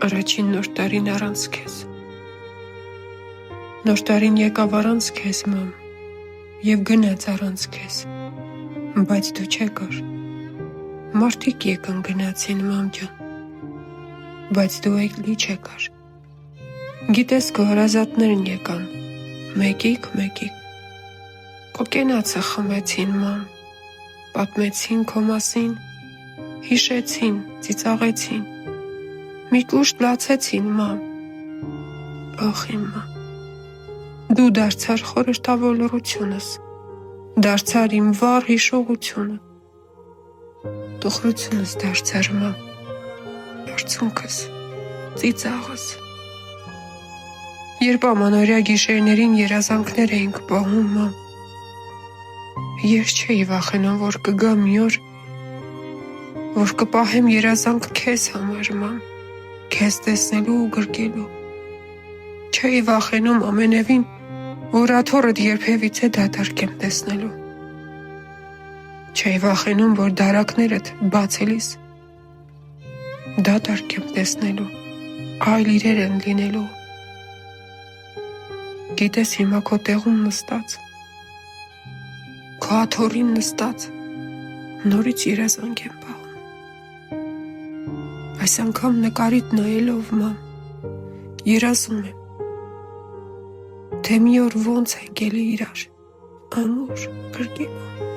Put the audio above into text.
Առաջին նոր տարին առանց քեզ։ Նոր տարին եկավ առանց քեզ, մամ, եւ գնաց առանց քեզ, բայց դու չեկար։ Մարդիկ եկան գնացին, մամ ջան, բայց դու եկլի չեկար։ Գիտես, քո հարազատներն եկան, մեկիկ, քո կենացը խմեցին, մամ, պատմեցին քո մասին, հիշեցին, ծիծաղեցին, մի կուշտ լացեցին, մամ։ Ախ իմ մամ, դու դարձար խորհրդավոր լռությունս, դարձար իմ վառ հիշողությունը, տխրությունս դարձար, մամ, բարձունքս, ծիծաղս։ Երբ ամանորյա գիշերներին երազանքներ էինք պահում, մամ, ես չէի վախենում, որ կգա մի օր, որ կպահեմ երազանք քեզ համար, մամ, քեզ տեսնելու ու գրկելու։ Չէի վախենում ամենևին, որ աթոռդ երբևիցե դադարքեմ տեսնելու։ Չէի վախենում, որ դարակներդ բացելիս դադարքեմ տեսնելու, այլ իրեր են լինելու։ Գիտես, հիմա քո տեղում նստած, քո աթոռին նստած, նորից երազանք եմ պահում։ Այս անգամ նկարիդ նայելով, մամ, երազում եմ, թե մի օր ոնց ենք էլի իրար, ամուր, գրկելու։